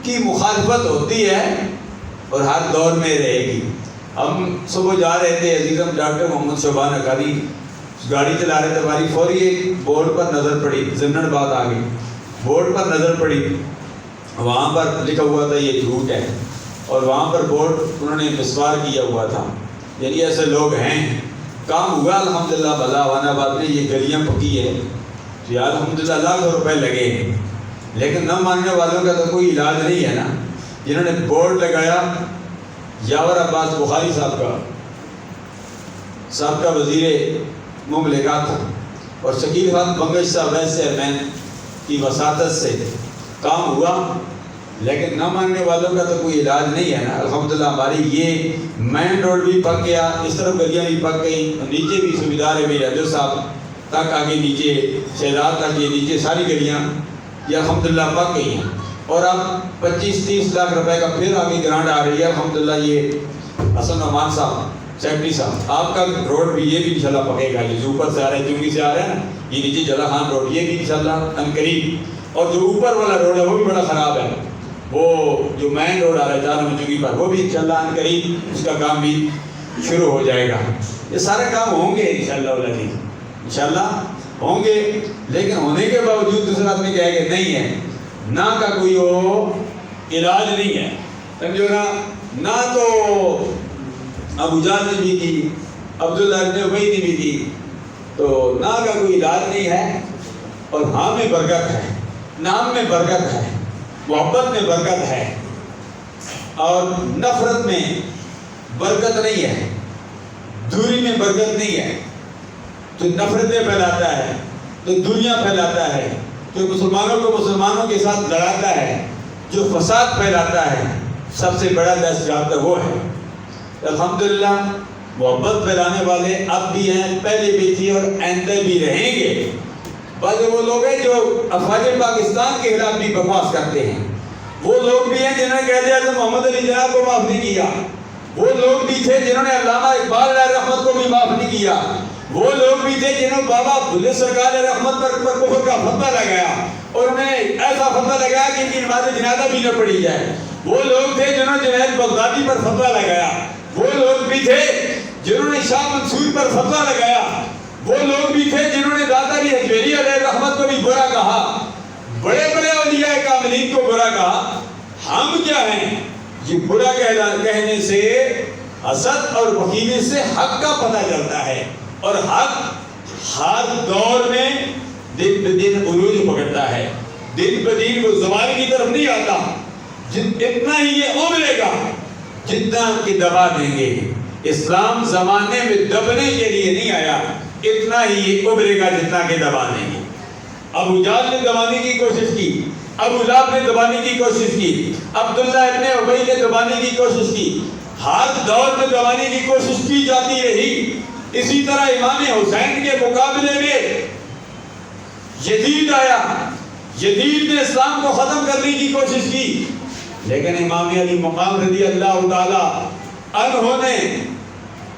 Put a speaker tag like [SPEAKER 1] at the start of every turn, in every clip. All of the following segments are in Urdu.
[SPEAKER 1] کی مخالفت ہوتی ہے اور ہر دور میں رہے گی۔ ہم صبح جا رہے تھے، عزیزم ڈاکٹر محمد شعبان اکاری گاڑی چلا رہے تھے، ہماری فوری ایک بورڈ پر نظر پڑی، ضمن بات آ گئی، بورڈ پر نظر پڑی، وہاں پر لکھا ہوا تھا یہ جھوٹ ہے، اور وہاں پر بورڈ انہوں نے مسمار کیا ہوا تھا، یعنی ایسے لوگ ہیں۔ کام ہوا الحمدللہ بھلا ہونا بعد میں، یہ گلیاں پکی ہے، تو الحمدللہ لاکھوں روپے لگے ہیں، لیکن نہ ماننے والوں کا تو کوئی علاج نہیں ہے نا۔ جنہوں نے بورڈ لگایا، یاور عباس بخاری صاحب کا وزیر مملکات تھا، اور شکیل خان بنگش صاحب ویسے چیئرمین کی وساطت سے کام ہوا، لیکن نہ ماننے والوں کا تو کوئی علاج نہیں ہے نا۔ الحمدللہ ہماری یہ مین روڈ بھی پک گیا، اس طرف گلیاں بھی پک گئی، نیچے بھی سویدھار ہے، میرے حضرت صاحب تک آگے نیچے شہزاد تک یہ نیچے ساری گلیاں یہ الحمدللہ پک گئی ہیں، اور اب 25-30 لاکھ روپے کا پھر آگے گرانٹ آ رہی ہے الحمدللہ۔ یہ حسن نعمان صاحب سیکٹری صاحب، آپ کا روڈ بھی یہ بھی انشاءاللہ پکے گا، یہ جو اوپر سے آ رہا ہے، چونگی سے آ رہا ہے نا، یہ نیچے جلا خان روڈ، یہ بھی انشاءاللہ عنقریب، اور جو اوپر والا روڈ ہے وہ بھی بڑا خراب ہے، وہ جو مین روڈ آ رہا ہے چار چونگی پر، وہ بھی انشاءاللہ عنقریب اس کا کام بھی شروع ہو جائے گا۔ یہ سارے کام ہوں گے انشاءاللہ انشاءاللہ ہوں گے، لیکن ہونے کے باوجود دوسرے آدمی کہے کہ نہیں ہے، نہ کا کوئی وہ علاج نہیں ہے، سمجھو نا۔ نہ تو ابو جہل نے بھی کی، عبداللہ ابن ابی نے بھی کی، تو نہ کا کوئی علاج نہیں ہے، اور ہاں میں برکت ہے، نام میں برکت ہے، محبت میں برکت ہے، اور نفرت میں برکت نہیں ہے، دوری میں برکت نہیں ہے۔ جو نفرتیں پھیلاتا ہے، جو دنیا پھیلاتا ہے، جو مسلمانوں کو مسلمانوں کے ساتھ لڑاتا ہے، جو فساد پھیلاتا ہے، سب سے بڑا دہشت گرد وہ ہے۔ الحمدللہ محبت پھیلانے والے اب بھی ہیں، پہلے بھی تھی اور آئندہ بھی رہیں گے۔ بعض وہ لوگ ہیں جو افواج پاکستان کے خلاف بھی بکواس کرتے ہیں، وہ لوگ بھی ہیں جنہوں نے قائد اعظم محمد علی جناح کو معاف نہیں کیا، وہ لوگ بھی تھے جنہوں نے علامہ اقبال علیہ رحمت کو بھی معاف نہیں کیا، وہ لوگ بھی تھے جنہوں نے بابا بلے سرکار علیہ رحمت پر کفر کا فتویٰ لگایا، اور انہیں ایسا فتویٰ لگایا کہ ان کی نماز جنازہ بھی نہ پڑھی جائے، وہ لوگ تھے جنہوں نے جنید بغدادی پر فتویٰ لگایا، وہ لوگ بھی تھے جنہوں نے شاہ منصور پر فتویٰ لگایا، وہ لوگ بھی تھے جنہوں نے داتا علی حجویری علیہ رحمت کو بھی برا کہا، بڑے بڑے اولیاء کاملین کو برا کہا۔ ہم کیا ہیں؟ یہ برا کہنے سے، حسد اور بخیلی سے حق کا پتہ چلتا ہے، اور حق ہر دور میں دن بدن عروج پکڑتا ہے، دن بدن وہ زوال کی طرف نہیں آتا، اتنا ہی یہ ابھرے گا جتنا کہ دبا دیں گے۔ اسلام زمانے میں دبنے کے لیے نہیں آیا، اتنا ہی یہ ابھرے گا جتنا کہ دبا دیں گے۔ ابو جہل نے دبانے کی کوشش کی، ابو لہب نے دبانے کی کوشش کی، عبداللہ ابن ابی نے دبانے کی کوشش کی، ہر دور میں دبانے کی کوشش کی جاتی رہی۔ اسی طرح امام حسین کے مقابلے میں یزید آیا، یزید نے اسلام کو ختم کرنے کی کوشش کی، لیکن امام علی مقام رضی اللہ تعالی عنہ نے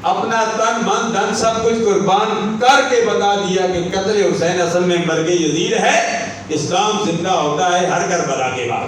[SPEAKER 1] اپنا تن من دھن سب کچھ قربان کر کے بتا دیا کہ قتل حسین اصل میں مرگ یزید ہے، اسلام زندہ ہوتا ہے ہر کربلا کے بعد۔